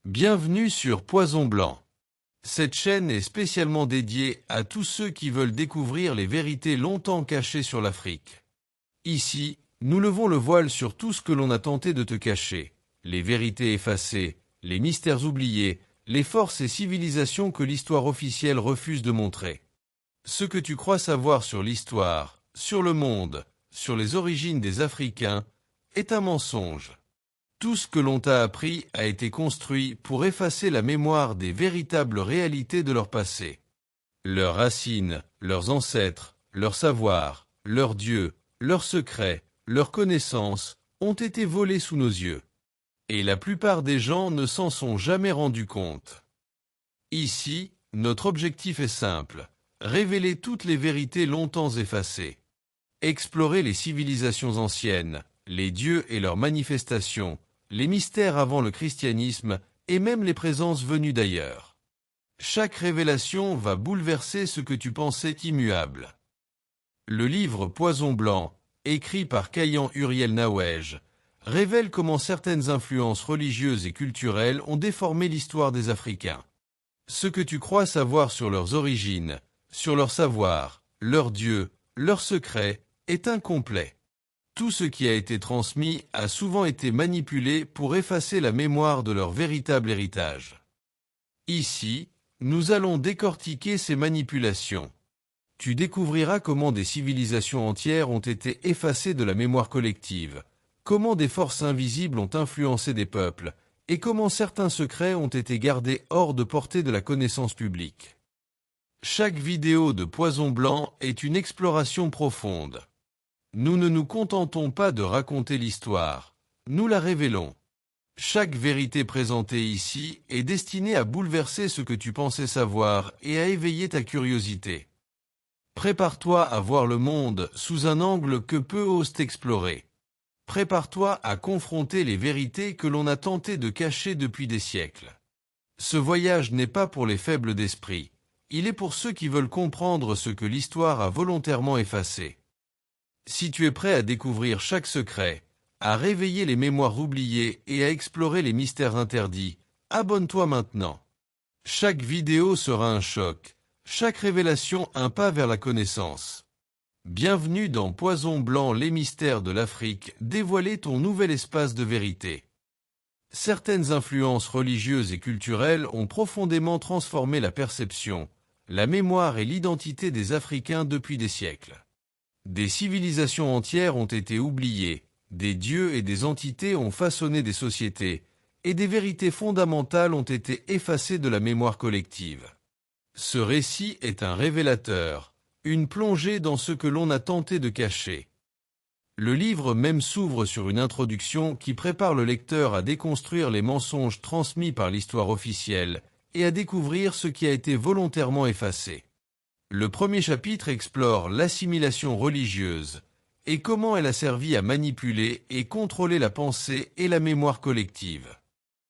Bienvenue sur Poison Blanc. Cette chaîne est spécialement dédiée à tous ceux qui veulent découvrir les vérités longtemps cachées sur l'Afrique. Ici, nous levons le voile sur tout ce que l'on a tenté de te cacher, les vérités effacées, les mystères oubliés, les forces et civilisations que l'histoire officielle refuse de montrer. Ce que tu crois savoir sur l'histoire, sur le monde, sur les origines des Africains, est un mensonge. Tout ce que l'on t'a appris a été construit pour effacer la mémoire des véritables réalités de leur passé. Leurs racines, leurs ancêtres, leurs savoirs, leurs dieux, leurs secrets, leurs connaissances ont été volés sous nos yeux. Et la plupart des gens ne s'en sont jamais rendus compte. Ici, notre objectif est simple, révéler toutes les vérités longtemps effacées. Explorer les civilisations anciennes, les dieux et leurs manifestations, les mystères avant le christianisme et même les présences venues d'ailleurs. Chaque révélation va bouleverser ce que tu pensais immuable. Le livre Poison Blanc, écrit par Kayan Uriel Nawej, révèle comment certaines influences religieuses et culturelles ont déformé l'histoire des Africains. Ce que tu crois savoir sur leurs origines, sur leur savoir, leurs dieux, leurs secrets, est incomplet. Tout ce qui a été transmis a souvent été manipulé pour effacer la mémoire de leur véritable héritage. Ici, nous allons décortiquer ces manipulations. Tu découvriras comment des civilisations entières ont été effacées de la mémoire collective, comment des forces invisibles ont influencé des peuples, et comment certains secrets ont été gardés hors de portée de la connaissance publique. Chaque vidéo de Poison Blanc est une exploration profonde. Nous ne nous contentons pas de raconter l'histoire, nous la révélons. Chaque vérité présentée ici est destinée à bouleverser ce que tu pensais savoir et à éveiller ta curiosité. Prépare-toi à voir le monde sous un angle que peu osent explorer. Prépare-toi à confronter les vérités que l'on a tenté de cacher depuis des siècles. Ce voyage n'est pas pour les faibles d'esprit, il est pour ceux qui veulent comprendre ce que l'histoire a volontairement effacé. Si tu es prêt à découvrir chaque secret, à réveiller les mémoires oubliées et à explorer les mystères interdits, abonne-toi maintenant. Chaque vidéo sera un choc, chaque révélation un pas vers la connaissance. Bienvenue dans Poison Blanc, les mystères de l'Afrique, dévoiler ton nouvel espace de vérité. Certaines influences religieuses et culturelles ont profondément transformé la perception, la mémoire et l'identité des Africains depuis des siècles. Des civilisations entières ont été oubliées, des dieux et des entités ont façonné des sociétés, et des vérités fondamentales ont été effacées de la mémoire collective. Ce récit est un révélateur, une plongée dans ce que l'on a tenté de cacher. Le livre même s'ouvre sur une introduction qui prépare le lecteur à déconstruire les mensonges transmis par l'histoire officielle et à découvrir ce qui a été volontairement effacé. Le premier chapitre explore l'assimilation religieuse et comment elle a servi à manipuler et contrôler la pensée et la mémoire collective.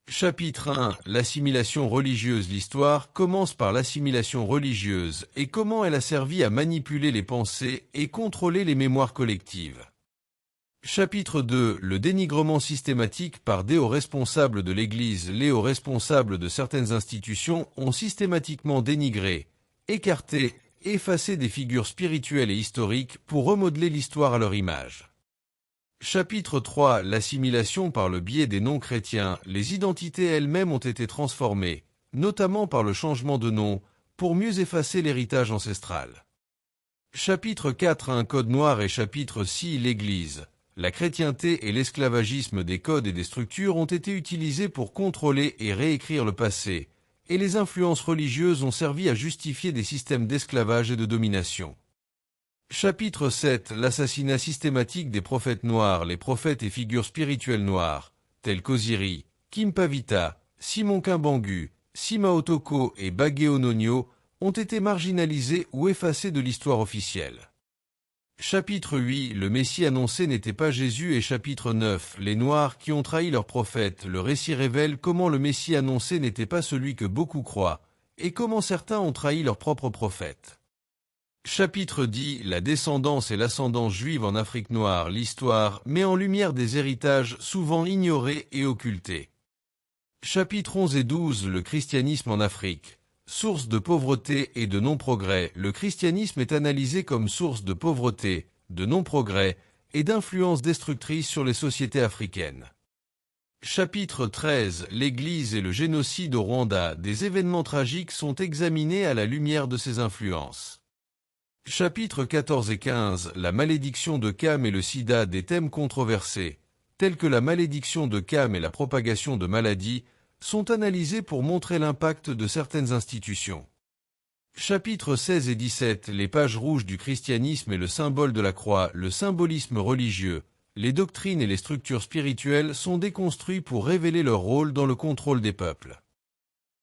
Chapitre 1 – L'assimilation religieuse. L'histoire commence par l'assimilation religieuse et comment elle a servi à manipuler les pensées et contrôler les mémoires collectives. Chapitre 2 – Le dénigrement systématique par des hauts responsables de l'Église. Les hauts responsables de certaines institutions ont systématiquement dénigré, écarté, effacer des figures spirituelles et historiques pour remodeler l'histoire à leur image. Chapitre 3 – L'assimilation par le biais des non-chrétiens. Les identités elles-mêmes ont été transformées, notamment par le changement de nom, pour mieux effacer l'héritage ancestral. Chapitre 4 – Un code noir et chapitre 6 – L'Église. La chrétienté et l'esclavagisme des codes et des structures ont été utilisés pour contrôler et réécrire le passé, et les influences religieuses ont servi à justifier des systèmes d'esclavage et de domination. Chapitre 7 – L'assassinat systématique des prophètes noirs. Les prophètes et figures spirituelles noires, tels qu'Osiri, Kimpavita, Simon Kimbangu, Sima Otoko et Bagé Ononio, ont été marginalisés ou effacés de l'histoire officielle. Chapitre 8 – Le Messie annoncé n'était pas Jésus et chapitre 9 – Les Noirs qui ont trahi leur prophète. Le récit révèle comment le Messie annoncé n'était pas celui que beaucoup croient, et comment certains ont trahi leur propre prophète. Chapitre 10 – La descendance et l'ascendance juive en Afrique noire. L'histoire met en lumière des héritages souvent ignorés et occultés. Chapitres 11 et 12 Le christianisme en Afrique. Source de pauvreté et de non-progrès. Le christianisme est analysé comme source de pauvreté, de non-progrès et d'influence destructrice sur les sociétés africaines. Chapitre 13 L'Église et le génocide au Rwanda. Des événements tragiques sont examinés à la lumière de ces influences. Chapitres 14 et 15 La malédiction de Cam et le sida. Des thèmes controversés, tels que la malédiction de Cam et la propagation de maladies, sont analysés pour montrer l'impact de certaines institutions. Chapitres 16 et 17 Les pages rouges du christianisme et le symbole de la croix. Le symbolisme religieux, les doctrines et les structures spirituelles sont déconstruits pour révéler leur rôle dans le contrôle des peuples.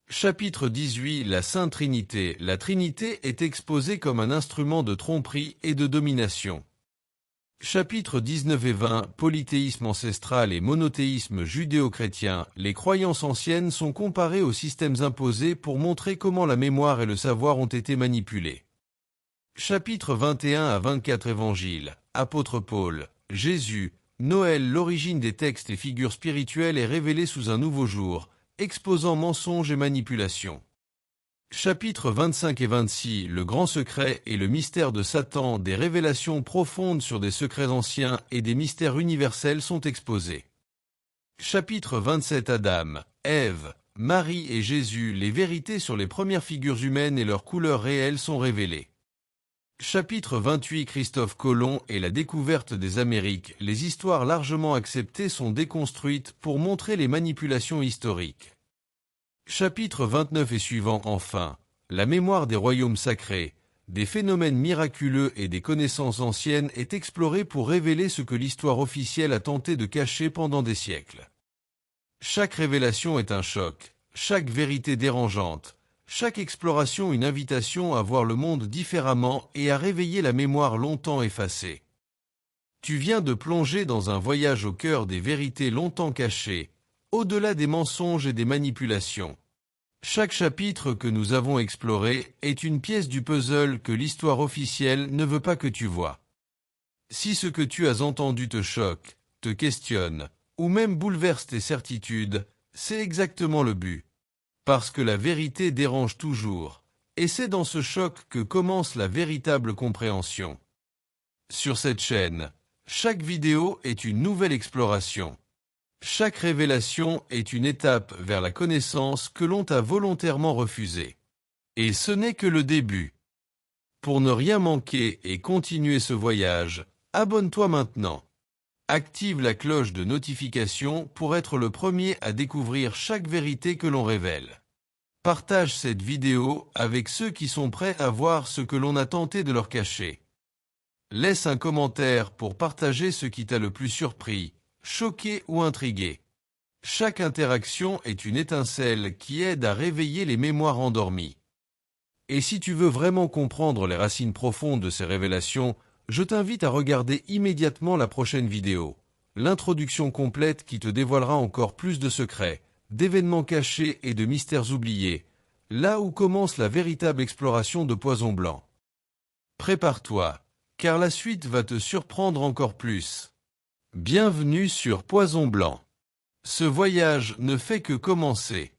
Chapitre 18 La Sainte Trinité. La Trinité est exposée comme un instrument de tromperie et de domination. Chapitres 19 et 20 Polythéisme ancestral et monothéisme judéo-chrétien. Les croyances anciennes sont comparées aux systèmes imposés pour montrer comment la mémoire et le savoir ont été manipulés. Chapitres 21 à 24 Évangile. Apôtre Paul. Jésus. Noël. L'origine des textes et figures spirituelles est révélée sous un nouveau jour, exposant mensonges et manipulations. Chapitres 25 et 26 Le grand secret et le mystère de Satan. Des révélations profondes sur des secrets anciens et des mystères universels sont exposés. Chapitre 27 Adam, Ève, Marie et Jésus. Les vérités sur les premières figures humaines et leurs couleurs réelles sont révélées. Chapitre 28 Christophe Colomb et la découverte des Amériques. Les histoires largement acceptées sont déconstruites pour montrer les manipulations historiques. Chapitre 29 et suivant enfin. La mémoire des royaumes sacrés, des phénomènes miraculeux et des connaissances anciennes est explorée pour révéler ce que l'histoire officielle a tenté de cacher pendant des siècles. Chaque révélation est un choc, chaque vérité dérangeante, chaque exploration une invitation à voir le monde différemment et à réveiller la mémoire longtemps effacée. Tu viens de plonger dans un voyage au cœur des vérités longtemps cachées, au-delà des mensonges et des manipulations. Chaque chapitre que nous avons exploré est une pièce du puzzle que l'histoire officielle ne veut pas que tu vois. Si ce que tu as entendu te choque, te questionne, ou même bouleverse tes certitudes, c'est exactement le but. Parce que la vérité dérange toujours, et c'est dans ce choc que commence la véritable compréhension. Sur cette chaîne, chaque vidéo est une nouvelle exploration. Chaque révélation est une étape vers la connaissance que l'on t'a volontairement refusée. Et ce n'est que le début. Pour ne rien manquer et continuer ce voyage, abonne-toi maintenant. Active la cloche de notification pour être le premier à découvrir chaque vérité que l'on révèle. Partage cette vidéo avec ceux qui sont prêts à voir ce que l'on a tenté de leur cacher. Laisse un commentaire pour partager ce qui t'a le plus surpris, choqué ou intrigué. Chaque interaction est une étincelle qui aide à réveiller les mémoires endormies. Et si tu veux vraiment comprendre les racines profondes de ces révélations, je t'invite à regarder immédiatement la prochaine vidéo, l'introduction complète qui te dévoilera encore plus de secrets, d'événements cachés et de mystères oubliés, là où commence la véritable exploration de Poison Blanc. Prépare-toi, car la suite va te surprendre encore plus. Bienvenue sur Poison Blanc. Ce voyage ne fait que commencer.